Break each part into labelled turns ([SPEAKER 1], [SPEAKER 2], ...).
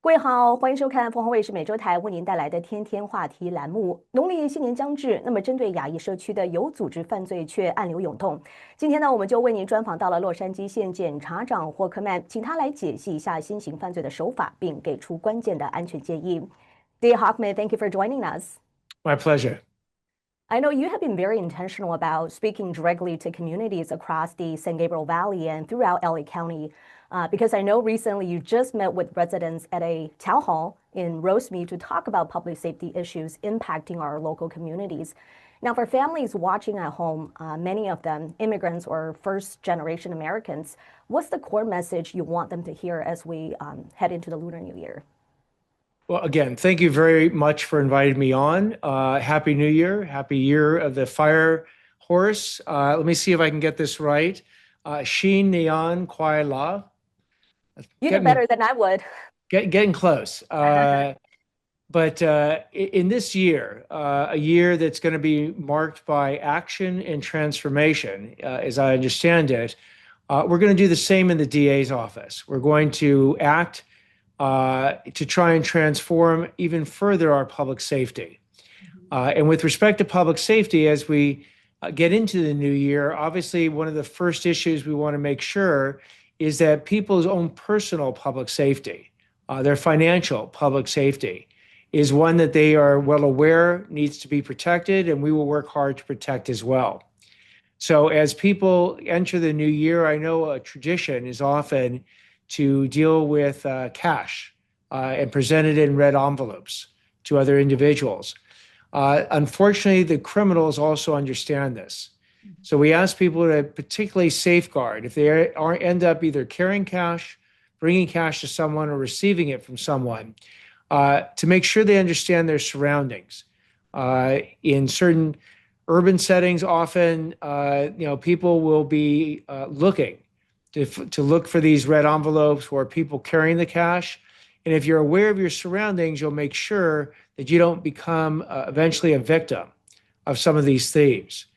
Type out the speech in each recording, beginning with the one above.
[SPEAKER 1] 各位好，欢迎收看凤凰卫视每周台为您带来的天天话题栏目。农历新年将至，那么针对亚裔社区的有组织犯罪却暗流涌动。今天呢，我们就为您专访到了洛杉矶县检察长霍克曼，请他来解析一下新型犯罪的手法，并给出关键的安全建议。Dear Hockman, thank you for joining us.
[SPEAKER 2] My pleasure.
[SPEAKER 1] I know you have been very intentional about speaking directly to communities across the San Gabriel Valley and throughout LA County, because I know recently you just met with residents at a town hall in Rosemead to talk about public safety issues impacting our local communities. Now, for families watching at home, many of them immigrants or first generation Americans, what's the core message you want them to hear as we head into the Lunar New Year?
[SPEAKER 2] Well, again, thank you very much for inviting me on. Happy New Year. Happy Year of the Fire Horse. Let me see if I can get this right. Sheen Neon Kwai La.
[SPEAKER 1] You did better than I would.
[SPEAKER 2] Getting close. But in this year, a year that's going to be marked by action and transformation, as I understand it, we're going to do the same in the DA's office. We're going to act to try and transform even further our public safety. And with respect to public safety, as we get into the new year, obviously one of the first issues we want to make sure is that people's own personal public safety, their financial public safety, is one that they are well aware needs to be protected, and we will work hard to protect as well. So as people enter the new year, I know a tradition is often to deal with cash and present it in red envelopes to other individuals. Unfortunately, the criminals also understand this. So we ask people to particularly safeguard if they end up either carrying cash, bringing cash to someone, or receiving it from someone, to make sure they understand their surroundings. In certain urban settings, often people will be looking to look for these red envelopes or people carrying the cash. And if you're aware of your surroundings, you'll make sure that you don't become eventually a victim of some of these thieves.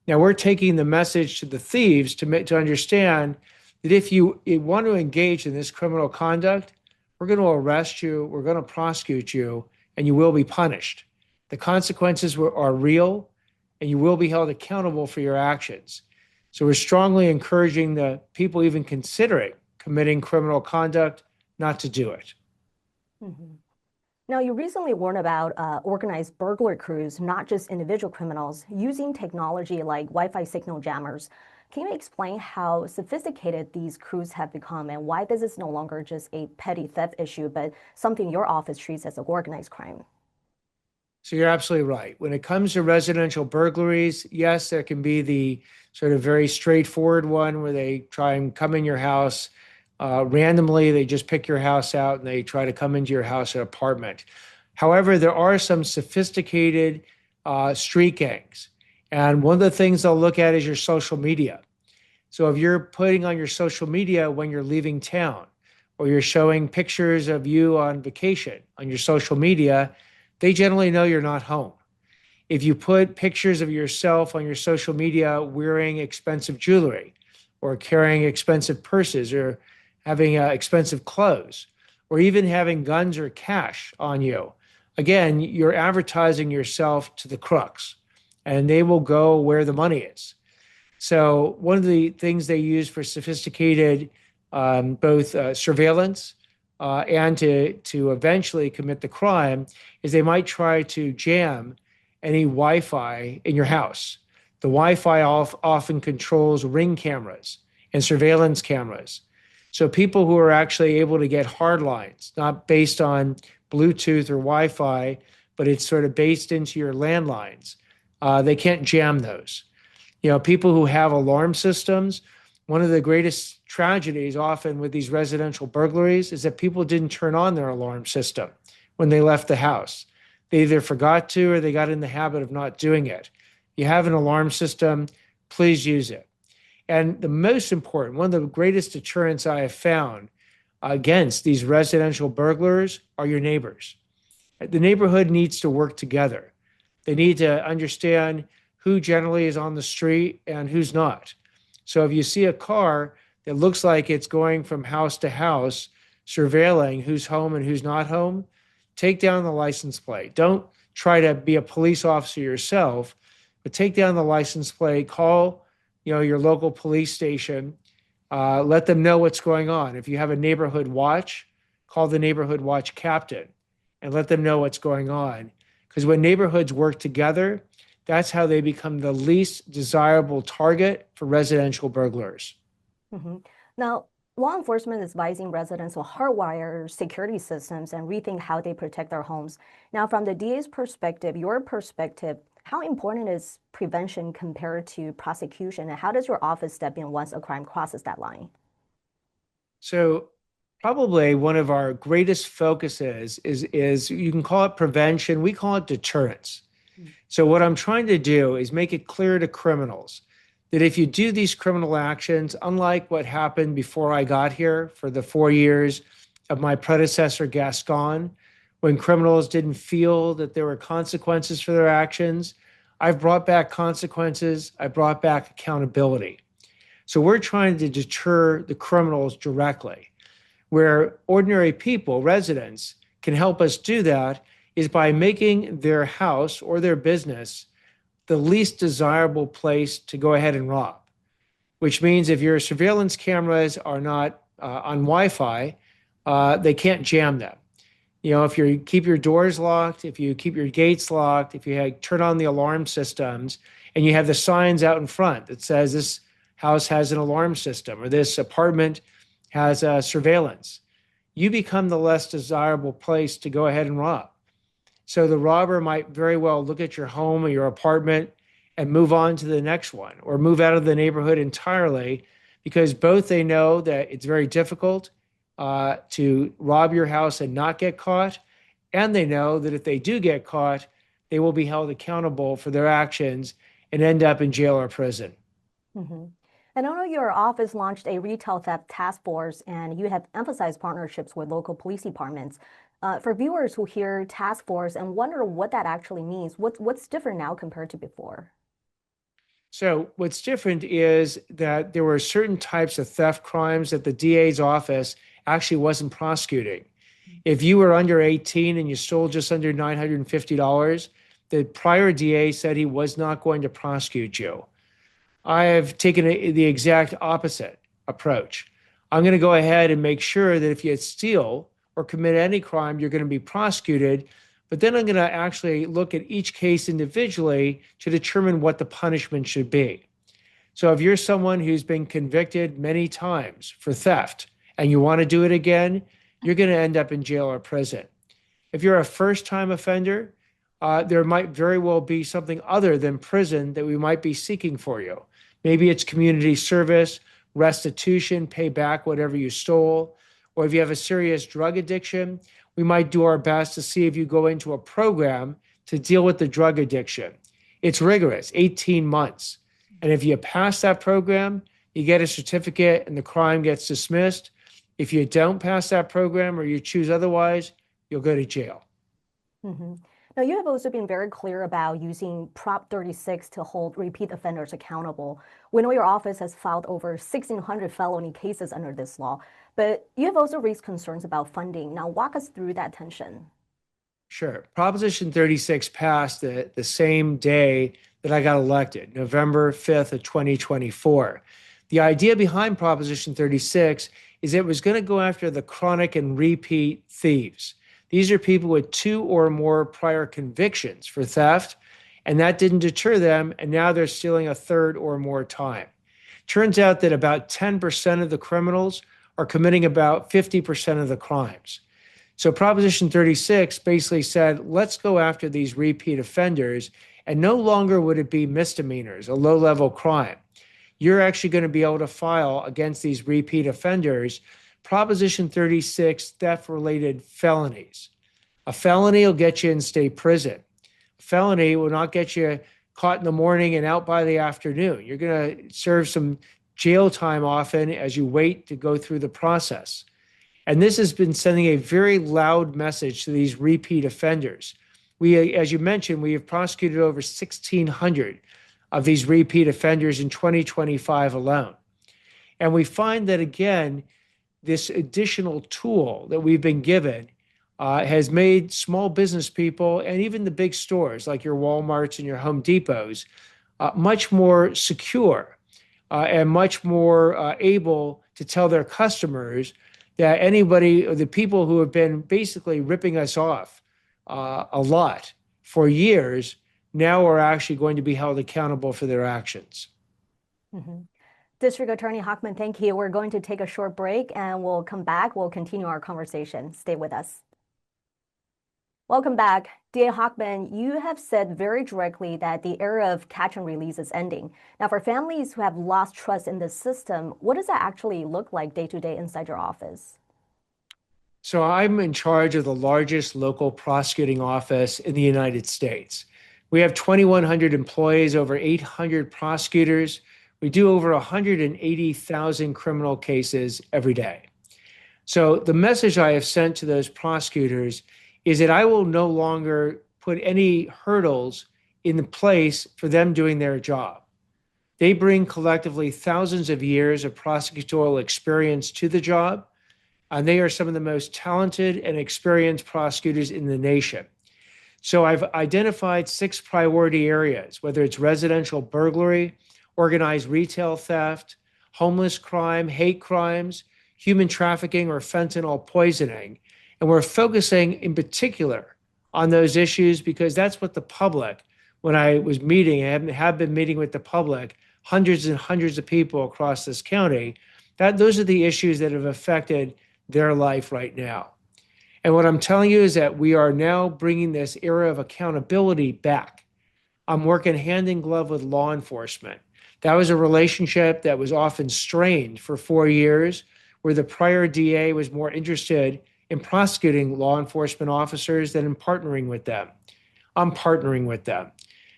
[SPEAKER 2] Now, we're taking the message to the thieves to understand that if you want to engage in this criminal conduct, we're going to arrest you, we're going to prosecute you, and you will be punished. The consequences are real, and you will be held accountable for your actions. So we're strongly encouraging the people even considering committing criminal conduct not to do it.
[SPEAKER 1] Mm-hmm. Now, you recently warned about organized burglar crews, not just individual criminals, using technology like Wi-Fi signal jammers. Can you explain how sophisticated these crews have become and why this is no longer just a petty theft issue, but something your office treats as an organized crime?
[SPEAKER 2] So you're absolutely right. When it comes to residential burglaries, yes, there can be the sort of very straightforward one where they try and come in your house randomly. They just pick your house out and they try to come into your house or apartment. However, there are some sophisticated street gangs. And one of the things they'll look at is your social media. So if you're putting on your social media when you're leaving town, or you're showing pictures of you on vacation on your social media, they generally know you're not home. If you put pictures of yourself on your social media wearing expensive jewelry or carrying expensive purses or having expensive clothes or even having guns or cash on you, again, you're advertising yourself to the crooks and they will go where the money is. So one of the things they use for sophisticated both surveillance and to eventually commit the crime is they might try to jam any Wi-Fi in your house. The Wi-Fi often controls ring cameras and surveillance cameras. So people who are actually able to get hard lines, not based on Bluetooth or Wi-Fi, but it's sort of based into your landlines, they can't jam those. People who have alarm systems, one of the greatest tragedies often with these residential burglaries is that people didn't turn on their alarm system when they left the house. They either forgot to or they got in the habit of not doing it. You have an alarm system, please use it. And the most important, one of the greatest deterrents I have found against these residential burglars are your neighbors. The neighborhood needs to work together. They need to understand who generally is on the street and who's not. So if you see a car that looks like it's going from house to house, surveilling who's home and who's not home, take down the license plate. Don't try to be a police officer yourself, but take down the license plate, call, your local police station, let them know what's going on. If you have a neighborhood watch, call the neighborhood watch captain and let them know what's going on. Because when neighborhoods work together, that's how they become the least desirable target for residential burglars.
[SPEAKER 1] Mm-hmm. Now, law enforcement is advising residents to hardwire security systems and rethink how they protect their homes. Now, from the DA's perspective, your perspective, how important is prevention compared to prosecution, and how does your office step in once a crime crosses that line?
[SPEAKER 2] So probably one of our greatest focuses is you can call it prevention, we call it deterrence. So what I'm trying to do is make it clear to criminals that if you do these criminal actions, unlike what happened before I got here for the 4 years of my predecessor, Gascon, when criminals didn't feel that there were consequences for their actions, I've brought back consequences, I brought back accountability. So we're trying to deter the criminals directly. Where ordinary people, residents, can help us do that is by making their house or their business the least desirable place to go ahead and rob, which means if your surveillance cameras are not on Wi-Fi, they can't jam them. If you keep your doors locked, if you keep your gates locked, if you turn on the alarm systems and you have the signs out in front that says this house has an alarm system or this apartment has surveillance, you become the less desirable place to go ahead and rob. So the robber might very well look at your home or your apartment and move on to the next one or move out of the neighborhood entirely because both they know that it's very difficult to rob your house and not get caught, and they know that if they do get caught, they will be held accountable for their actions and end up in jail or prison.
[SPEAKER 1] Mm-hmm. And I know your office launched a retail theft task force, and you have emphasized partnerships with local police departments. For viewers who hear task force and wonder what that actually means, what's different now compared to before?
[SPEAKER 2] So what's different is that there were certain types of theft crimes that the DA's office actually wasn't prosecuting. If you were under 18 and you stole just under $950, the prior DA said he was not going to prosecute you. I have taken the exact opposite approach. I'm going to go ahead and make sure that if you steal or commit any crime, you're going to be prosecuted. But then I'm going to actually look at each case individually to determine what the punishment should be. So if you're someone who's been convicted many times for theft and you want to do it again, you're going to end up in jail or prison. If you're a first-time offender, there might very well be something other than prison that we might be seeking for you. Maybe it's community service, restitution, pay back whatever you stole. Or if you have a serious drug addiction, we might do our best to see if you go into a program to deal with the drug addiction. It's rigorous, 18 months. And if you pass that program, you get a certificate and the crime gets dismissed. If you don't pass that program or you choose otherwise, you'll go to jail.
[SPEAKER 1] Mm-hmm. Now, you have also been very clear about using Prop 36 to hold repeat offenders accountable. We know your office has filed over 1,600 felony cases under this law, but you have also raised concerns about funding. Now, walk us through that tension.
[SPEAKER 2] Sure. Proposition 36 passed the same day that I got elected, November 5th of 2024. The idea behind Proposition 36 is it was going to go after the chronic and repeat thieves. These are people with 2 or more prior convictions for theft, and that didn't deter them, and now they're stealing a third or more time. Turns out that about 10% of the criminals are committing about 50% of the crimes. So Proposition 36 basically said, let's go after these repeat offenders, and no longer would it be misdemeanors, a low-level crime. You're actually going to be able to file against these repeat offenders Proposition 36 theft-related felonies. A felony will get you in state prison. A felony will not get you caught in the morning and out by the afternoon. You're going to serve some jail time often as you wait to go through the process. And this has been sending a very loud message to these repeat offenders. We, as you mentioned, we have prosecuted over 1,600 of these repeat offenders in 2025 alone. And we find that, again, this additional tool that we've been given has made small business people and even the big stores like your Walmarts and your Home Depots much more secure and much more able to tell their customers that anybody, or the people who have been basically ripping us off a lot for years, now are actually going to be held accountable for their actions.
[SPEAKER 1] Mm-hmm. District Attorney Hockman, thank you. We're going to take a short break and we'll come back. We'll continue our conversation. Stay with us. Welcome back. DA Hockman, you have said very directly that the era of catch and release is ending. Now, for families who have lost trust in the system, what does that actually look like day to day inside your office?
[SPEAKER 2] So I'm in charge of the largest local prosecuting office in the United States. We have 2,100 employees, over 800 prosecutors. We do over 180,000 criminal cases every day. So the message I have sent to those prosecutors is that I will no longer put any hurdles in place for them doing their job. They bring collectively thousands of years of prosecutorial experience to the job, and they are some of the most talented and experienced prosecutors in the nation. So I've identified 6 priority areas, whether it's residential burglary, organized retail theft, homeless crime, hate crimes, human trafficking, or fentanyl poisoning. And we're focusing in particular on those issues because that's what the public, when I was meeting, I have been meeting with the public, hundreds and hundreds of people across this county, those are the issues that have affected their life right now. And what I'm telling you is that we are now bringing this era of accountability back. I'm working hand in glove with law enforcement. That was a relationship that was often strained for 4 years, where the prior DA was more interested in prosecuting law enforcement officers than in partnering with them. I'm partnering with them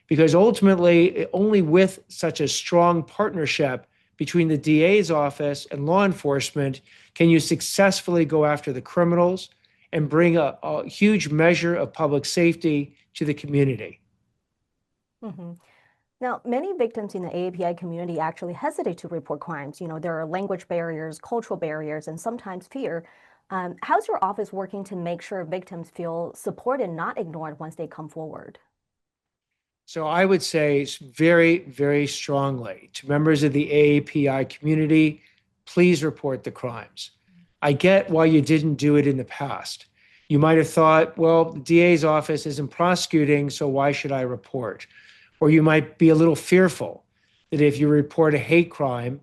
[SPEAKER 2] because ultimately, only with such a strong partnership between the DA's office and law enforcement can you successfully go after the criminals and bring a huge measure of public safety to the community.
[SPEAKER 1] Mm-hmm. Now, many victims in the AAPI community actually hesitate to report crimes. There are language barriers, cultural barriers, and sometimes fear. How's your office working to make sure victims feel supported, not ignored once they come forward?
[SPEAKER 2] So I would say very, very strongly to members of the AAPI community, please report the crimes. I get why you didn't do it in the past. You might have thought, well, the DA's office isn't prosecuting, so why should I report? Or you might be a little fearful that if you report a hate crime,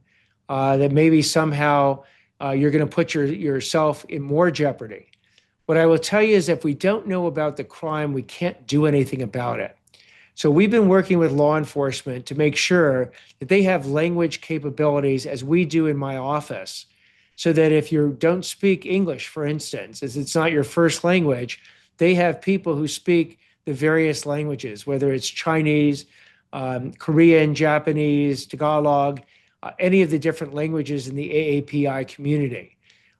[SPEAKER 2] that maybe somehow you're going to put yourself in more jeopardy. What I will tell you is if we don't know about the crime, we can't do anything about it. So we've been working with law enforcement to make sure that they have language capabilities as we do in my office, so that if you don't speak English, for instance, as it's not your first language, they have people who speak the various languages, whether it's Chinese, Korean, Japanese, Tagalog, any of the different languages in the AAPI community.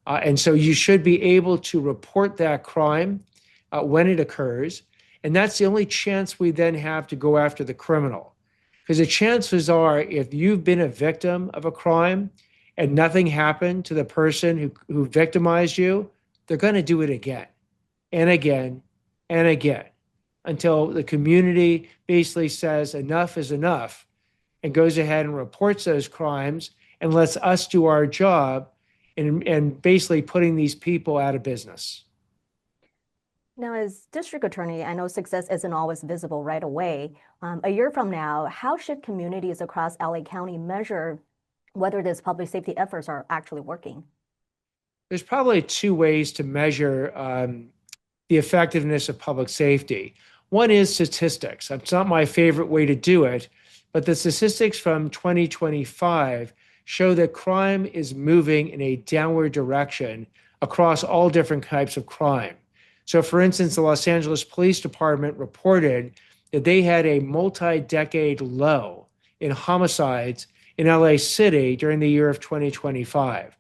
[SPEAKER 2] And so you should be able to report that crime when it occurs. And that's the only chance we then have to go after the criminal. Because the chances are, if you've been a victim of a crime and nothing happened to the person who victimized you, they're going to do it again and again and again until the community basically says enough is enough and goes ahead and reports those crimes and lets us do our job and basically putting these people out of business.
[SPEAKER 1] Now, as district attorney, I know success isn't always visible right away. A year from now, how should communities across LA County measure whether these public safety efforts are actually working?
[SPEAKER 2] There's probably 2 ways to measure the effectiveness of public safety. One is statistics. It's not my favorite way to do it, but the statistics from 2025 show that crime is moving in a downward direction across all different types of crime. So, for instance, the Los Angeles Police Department reported that they had a multi-decade low in homicides in LA City during the year of 2025.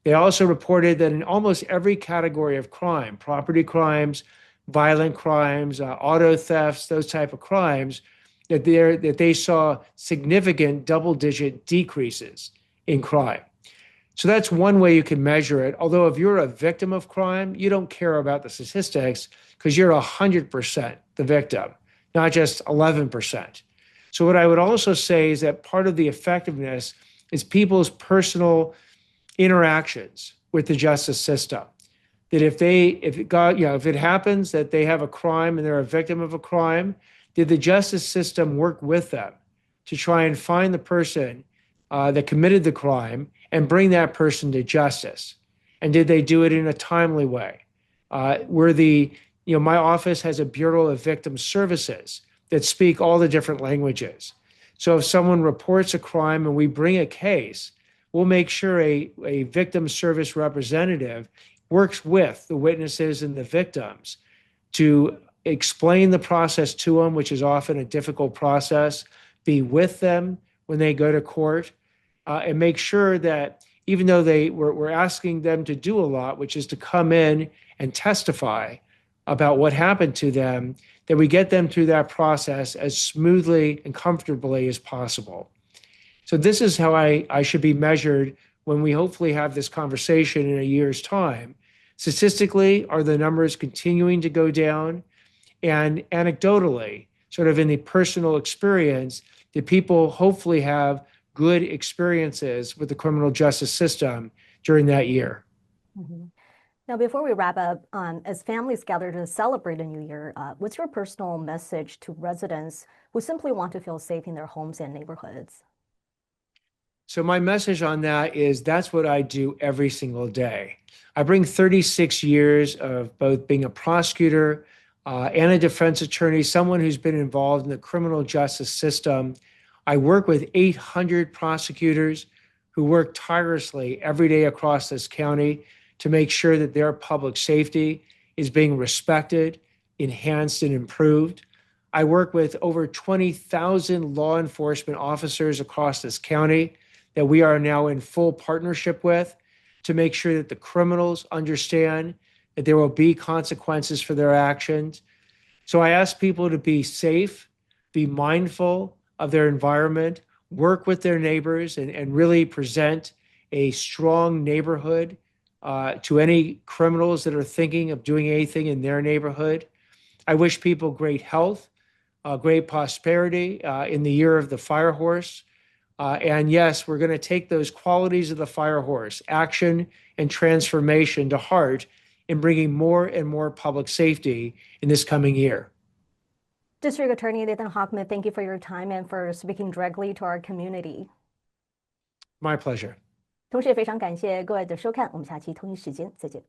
[SPEAKER 2] They also reported that in almost every category of crime, property crimes, violent crimes, auto thefts, those type of crimes, that they saw significant double-digit decreases in crime. So that's one way you can measure it. Although if you're a victim of crime, you don't care about the statistics because you're 100% the victim, not just 11%. So what I would also say is that part of the effectiveness is people's personal interactions with the justice system. That if it happens that they have a crime and they're a victim of a crime, did the justice system work with them to try and find the person that committed the crime and bring that person to justice? And did they do it in a timely way? My office has a Bureau of Victim Services that speak all the different languages. So if someone reports a crime and we bring a case, we'll make sure a victim service representative works with the witnesses and the victims to explain the process to them, which is often a difficult process, be with them when they go to court, and make sure that even though we're asking them to do a lot, which is to come in and testify about what happened to them, that we get them through that process as smoothly and comfortably as possible. So this is how I should be measured when we hopefully have this conversation in a year's time. Statistically, are the numbers continuing to go down? And anecdotally, sort of in the personal experience, did people hopefully have good experiences with the criminal justice system during that year?
[SPEAKER 1] Mm-hmm. Now, before we wrap up, as families gather to celebrate a new year, what's your personal message to residents who simply want to feel safe in their homes and neighborhoods?
[SPEAKER 2] So my message on that is that's what I do every single day. I bring 36 years of both being a prosecutor and a defense attorney, someone who's been involved in the criminal justice system. I work with 800 prosecutors who work tirelessly every day across this county to make sure that their public safety is being respected, enhanced, and improved. I work with over 20,000 law enforcement officers across this county that we are now in full partnership with to make sure that the criminals understand that there will be consequences for their actions. So I ask people to be safe, be mindful of their environment, work with their neighbors, and really present a strong neighborhood to any criminals that are thinking of doing anything in their neighborhood. I wish people great health, great prosperity in the year of the fire horse. And yes, we're going to take those qualities of the fire horse, action and transformation, to heart in bringing more and more public safety in this coming year.
[SPEAKER 1] District Attorney Nathan Hochman, thank you for your time and for speaking directly to our community.
[SPEAKER 2] My pleasure.
[SPEAKER 1] 同时也非常感谢各位的收看，我们下期同一时间再见。